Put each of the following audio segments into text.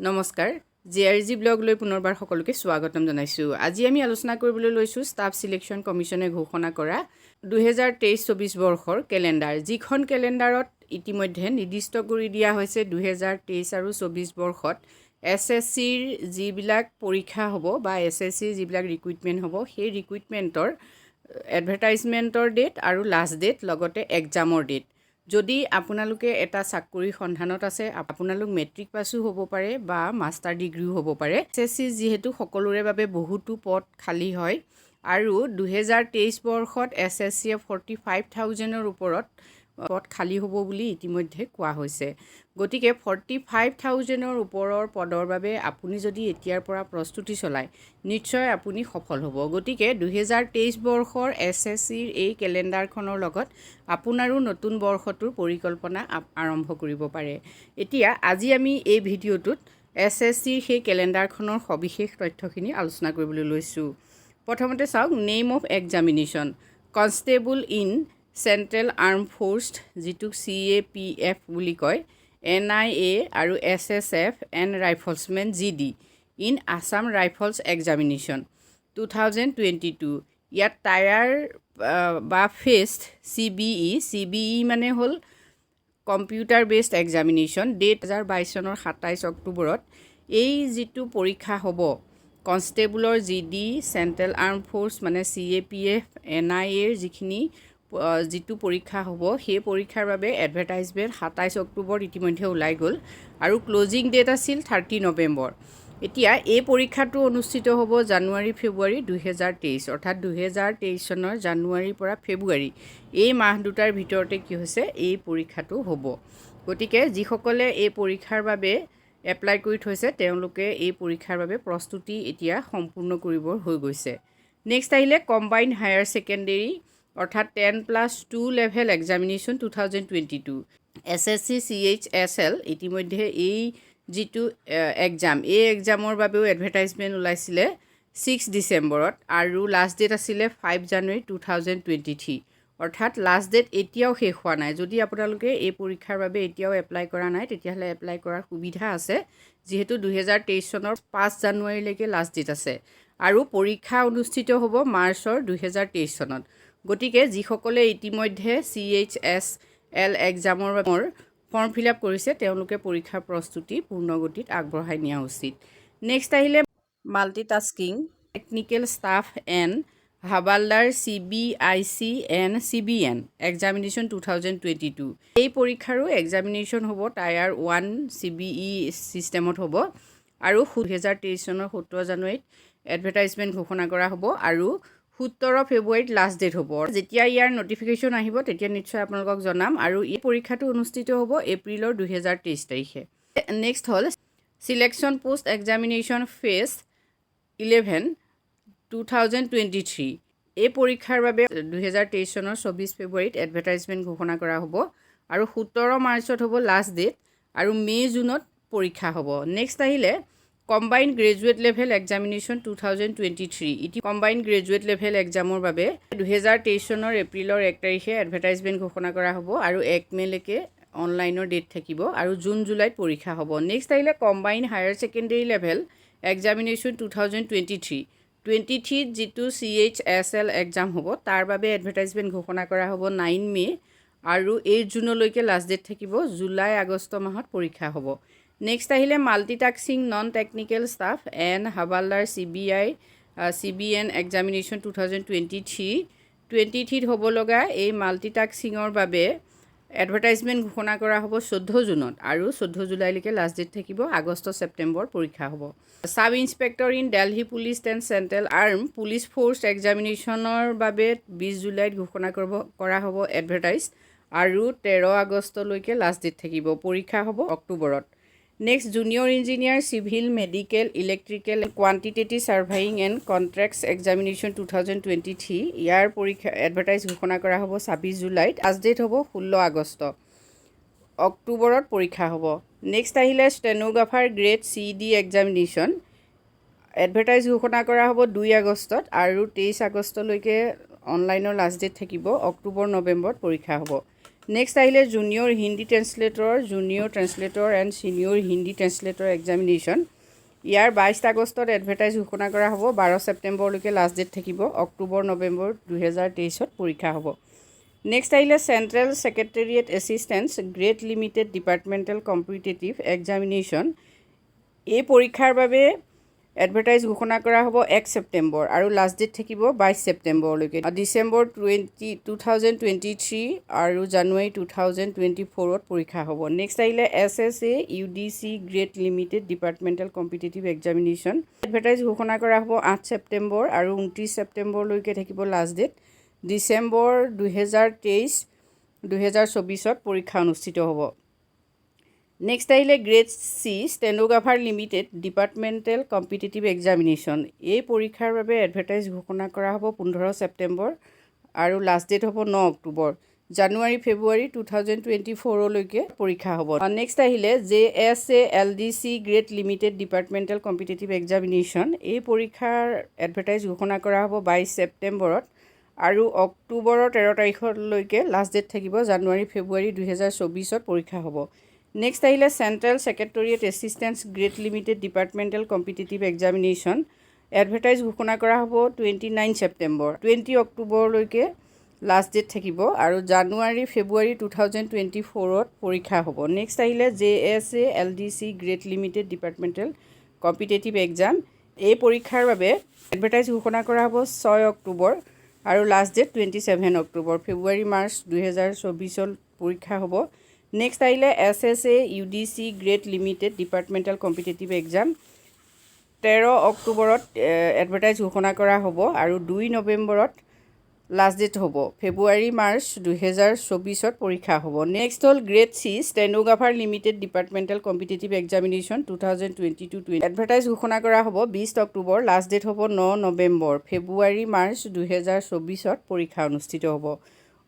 নমস্কাৰ জিআৰজি ব্লগলৈ পুনৰবাৰ সকলোকে স্বাগতম জনাইছোঁ। আজি আমি আলোচনা কৰিবলৈ লৈছোঁ ষ্টাফ সিলেকশ্যন কমিশ্যনে ঘোষণা কৰা 2023-24 বৰ্ষৰ কেলেণ্ডাৰ, যিখন কেলেণ্ডাৰত ইতিমধ্যে নিৰ্দিষ্ট কৰি দিয়া হৈছে 2023 আৰু 24 বৰ্ষত SSCৰ যিবিলাক পৰীক্ষা হ'ব বা SSCৰ যিবিলাক ৰিক্ৰুইটমেণ্ট হ'ব, সেই ৰিক্ৰুইটমেণ্টৰ এডভাৰটাইজমেণ্টৰ ডেট আৰু লাষ্ট ডেট লগতে এক্সামৰ ডেট। যদি আপোনালোকে এটা চাকৰি সন্ধানত আছে, আপোনালোক মেট্ৰিক পাছো হ'ব পাৰে বা মাষ্টাৰ ডিগ্ৰীও হ'ব পাৰে। SSC যিহেতু সকলোৰে বাবে বহুতো পদ খালী হয় আৰু 2023 বৰ্ষত SSCয়ে 45,000ৰ ওপৰত পদ খালী হ'ব বুলি ইতিমধ্যে কোৱা হৈছে। গতিকে 45,000ৰ ওপৰৰ পদৰ বাবে আপুনি যদি এতিয়াৰ পৰা প্ৰস্তুতি চলায়, নিশ্চয় আপুনি সফল হ'ব। গতিকে 2023 বৰ্ষৰ SSCৰ এই কেলেণ্ডাৰখনৰ লগত আপোনাৰো নতুন বৰ্ষটোৰ পৰিকল্পনা আৰম্ভ কৰিব পাৰে। এতিয়া আজি আমি এই ভিডিঅ'টোত SSCৰ সেই কেলেণ্ডাৰখনৰ সবিশেষ তথ্যখিনি আলোচনা কৰিবলৈ লৈছোঁ। প্ৰথমতে চাওক, name of examination constable in central armed force, যিটোক CAPF বুলি কয়, NIA আৰু SSF and riflemen GD in Assam rifles examination 2022। ইয়াত টায়াৰ বা ফেষ্ট CBE মানে হ'ল কম্পিউটাৰ বেছড এক্সামিনেশ্যন, ডেট 2022 চনৰ 27 অক্টোবৰত এই যিটো পৰীক্ষা হ'ব কনষ্টেবলৰ GD, চেণ্ট্ৰেল আৰ্ম ফ'ৰ্চ মানে CAPF, NIAৰ যিটো পৰীক্ষা হ'ব, সেই পৰীক্ষাৰ বাবে এডভাৰটাইজমেণ্ট 27 অক্টোবৰত ইতিমধ্যে ওলাই গ'ল আৰু ক্লজিং ডেট আছিল 30 নৱেম্বৰ। এতিয়া এই পৰীক্ষাটো অনুষ্ঠিত হ'ব জানুৱাৰী-ফেব্ৰুৱাৰী 2023, অৰ্থাৎ 2023 চনৰ জানুৱাৰীৰ পৰা ফেব্ৰুৱাৰী এই মাহ দুটাৰ ভিতৰতে কি হৈছে এই পৰীক্ষাটো হ'ব। গতিকে যিসকলে এই পৰীক্ষাৰ বাবে এপ্লাই কৰি থৈছে তেওঁলোকে এই পৰীক্ষাৰ বাবে প্ৰস্তুতি এতিয়া সম্পূৰ্ণ কৰিব হৈ গৈছে। নেক্সট আহিলে কম্বাইণ্ড হায়াৰ ছেকেণ্ডেৰী অৰ্থাৎ 10+2 লেভেল এক্সামিনেশ্যন 2022। SSC CHSL ইতিমধ্যে এই যিটো এক্সাম, এই এক্সামৰ বাবেও এডভাৰটাইজমেণ্ট ওলাইছিলে 6 ডিচেম্বৰত আৰু লাষ্ট ডেট আছিলে 5 জানুৱাৰী 2023, অৰ্থাৎ লাষ্ট ডেট এতিয়াও শেষ হোৱা নাই। যদি আপোনালোকে এই পৰীক্ষাৰ বাবে এতিয়াও এপ্লাই কৰা নাই, তেতিয়াহ'লে এপ্লাই কৰাৰ সুবিধা আছে, যিহেতু 2023 চনৰ 5 জানুৱাৰীলৈকে লাষ্ট ডেট আছে আৰু পৰীক্ষা অনুষ্ঠিত হ'ব মাৰ্চৰ 2023 চনত। গতিকে যিসকলে ইতিমধ্যে CHSL এক্সামৰ ফৰ্ম ফিল আপ কৰিছে তেওঁলোকে পৰীক্ষাৰ প্ৰস্তুতি পূৰ্ণগতিত আগবঢ়াই নিয়া উচিত। নেক্সট আহিলে multitasking technical staff and havildar CBIC and CBN examination 2022। এই পৰীক্ষাৰো এক্সামিনেশ্যন হ'ব টায়াৰ 1 CBE ছিষ্টেমত হ'ব আৰু 2023 চনৰ 17 জানুৱাৰীত এডভাৰটাইজমেণ্ট ঘোষণা কৰা হ'ব আৰু 17 ফেব্ৰুৱাৰীত লাষ্ট ডেট হ'ব। যেতিয়া ইয়াৰ নটিফিকেশ্যন আহিব তেতিয়া নিশ্চয় আপোনালোকক জনাম আৰু এই পৰীক্ষাটো অনুষ্ঠিত হ'ব এপ্ৰিলৰ 2023 তাৰিখে। নেক্সট হ'ল চিলেকশ্যন পোষ্ট এক্সামিনেশ্যন ফেজ 11 2023। এই পৰীক্ষাৰ বাবে 2023 চনৰ 24 ফেব্ৰুৱাৰীত এডভাৰটাইজমেণ্ট ঘোষণা কৰা হ'ব আৰু 17 মাৰ্চত হ'ব লাষ্ট ডেট আৰু মে-জুনত পৰীক্ষা হ'ব। নেক্সট আহিলে combined graduate level examination 2023। Combined graduate level এক্সামৰ বাবে 2023 চনৰ এপ্ৰিলৰ 1 তাৰিখে এডভাৰটাইজমেণ্ট ঘোষণা কৰা হ'ব আৰু 1 মে'লৈকে অনলাইনৰ ডেট থাকিব আৰু জুন-জুলাইত পৰীক্ষা হ'ব। নেক্সট আহিলে combined higher secondary level examination 2023। 23ত যিটো CHSL এক্সাম হ'ব তাৰ বাবে এডভাৰটাইজমেণ্ট ঘোষণা কৰা হ'ব 9 মে' আৰু 8 জুনলৈকে লাষ্ট ডেট থাকিব, জুলাই-আগষ্ট মাহত পৰীক্ষা হ'ব। নেক্সট আহিলে multitasking non technical staff and havildar CBN examination 2023। 23ত হ'ব লগা এই মাল্টিটাস্কিঙৰ বাবে এডভাৰটাইজমেণ্ট ঘোষণা কৰা হ'ব 14 জুনত আৰু 14 জুলাইলৈকে লাষ্ট ডেট থাকিব, আগষ্ট-ছেপ্টেম্বৰ পৰীক্ষা হ'ব। Sub inspector in Delhi police and central armed police force এক্সামিনেশ্যনৰ বাবে 20 জুলাইত ঘোষণা কৰা হ'ব এডভাৰটাইজ আৰু 13 আগষ্টলৈকে লাষ্ট ডেট থাকিব, পৰীক্ষা হ'ব অক্টোবৰত। Next junior engineer civil medical electrical quantitative surveying and contracts examination 2023। ইয়াৰ পৰীক্ষা এডভাৰটাইজ ঘোষণা কৰা হ'ব 26 জুলাইত, লাষ্ট ডেট হ'ব 16 আগষ্ট, অক্টোবৰত পৰীক্ষা হ'ব। নেক্সট আহিলে stenographer grade CD examination, advertise ঘোষণা কৰা হ'ব 2 আগষ্টত আৰু 23 আগষ্টলৈকে অনলাইনৰ লাষ্ট ডেট থাকিব, অক্টোবৰ-নৱেম্বৰত পৰীক্ষা হ'ব। নেক্সট আহিলে junior Hindi translator and senior Hindi translator examination. ইয়াৰ 22 আগষ্টত এডভাৰটাইজ ঘোষণা কৰা হ'ব। 12 ছেপ্টেম্বৰলৈকে লাষ্ট ডেট থাকিব। অক্টোবৰ নৱেম্বৰ 2023ত পৰীক্ষা হ'ব। নেক্সট আহিলে central secretariat assistance grade limited departmental competitive examination. এই পৰীক্ষাৰ বাবে এডভাৰটাইজ ঘোষণা কৰা হ'ব 1 ছেপ্টেম্বৰ আৰু লাষ্ট ডেট থাকিব 22 ছেপ্টেম্বৰলৈকে। ডিচেম্বৰ 2023 আৰু জানুৱাৰী 2024ত পৰীক্ষা হ'ব। নেক্সট আহিলে SSC UDC grade limited departmental competitive examination. Advertise ঘোষণা কৰা হ'ব 8 ছেপ্টেম্বৰ আৰু 29 ছেপ্টেম্বৰলৈকে থাকিব লাষ্ট ডেট। ডিচেম্বৰ 2023-2024ত পৰীক্ষা অনুষ্ঠিত হ'ব। নেক্সট আহিলে grade C stenographer limited departmental competitive examination. এই পৰীক্ষাৰ বাবে এডভাৰটাইজ ঘোষণা কৰা হ'ব 15 ছেপ্টেম্বৰ আৰু লাষ্ট ডেট হ'ব 9 অক্টোবৰ। জানুৱাৰী ফেব্ৰুৱাৰী 2024লৈকে পৰীক্ষা হ'ব। নেক্সট আহিলে JSALDC grade limited departmental competitive examination. এই পৰীক্ষাৰ এডভাৰটাইজ ঘোষণা কৰা হ'ব 22 ছেপ্টেম্বৰত আৰু অক্টোবৰৰ 13 তাৰিখলৈকে লাষ্ট ডেট থাকিব। জানুৱাৰী ফেব্ৰুৱাৰী 2024ত পৰীক্ষা হ'ব। নেক্সট আহিলে central secretariat assistance grade limited departmental competitive examination. Advertise ঘোষণা কৰা হ'ব 29 ছেপ্টেম্বৰ। 20 অক্টোবৰলৈকে লাষ্ট ডেট থাকিব আৰু জানুৱাৰী ফেব্ৰুৱাৰী 2024ত পৰীক্ষা হ'ব। নেক্সট আহিলে JSALDC grade limited departmental competitive exam. এই পৰীক্ষাৰ বাবে এডভাৰটাইজ ঘোষণা কৰা হ'ব 6 অক্টোবৰ আৰু লাষ্ট ডেট 27 অক্টোবৰ। ফেব্ৰুৱাৰী মাৰ্চ 2024ত পৰীক্ষা হ'ব। নেক্সট আহিলে SSC UDC grade limited departmental competitive exam. 13 অক্টোবৰত এডভাৰটাইজ ঘোষণা কৰা হ'ব আৰু 2 নৱেম্বৰত লাষ্ট ডেট হ'ব। ফেব্ৰুৱাৰী মাৰ্চ 2024ত পৰীক্ষা হ'ব। নেক্সট হ'ল grade C stenographer limited departmental competitive examination 2022-20। Advertise ঘোষণা কৰা হ'ব 20 অক্টোবৰ। লাষ্ট ডেট হ'ব 9 নৱেম্বৰ। ফেব্ৰুৱাৰী মাৰ্চ 2024ত পৰীক্ষা অনুষ্ঠিত হ'ব।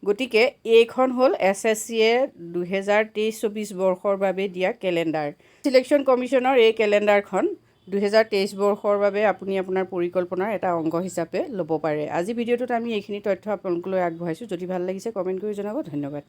গতিকে এইখন হ'ল SSCয়ে 2023-24 বৰ্ষৰ বাবে দিয়া কেলেণ্ডাৰ। ছিলেকশ্যন কমিশ্যনৰ এই কেলেণ্ডাৰখন 2023 বৰ্ষৰ বাবে আপুনি আপোনাৰ পৰিকল্পনাৰ এটা অংগ হিচাপে ল'ব পাৰে। আজি ভিডিঅ'টোত আমি এইখিনি তথ্য আপোনালোকলৈ আগবঢ়াইছোঁ। যদি ভাল লাগিছে কমেণ্ট কৰি জনাব। ধন্যবাদ।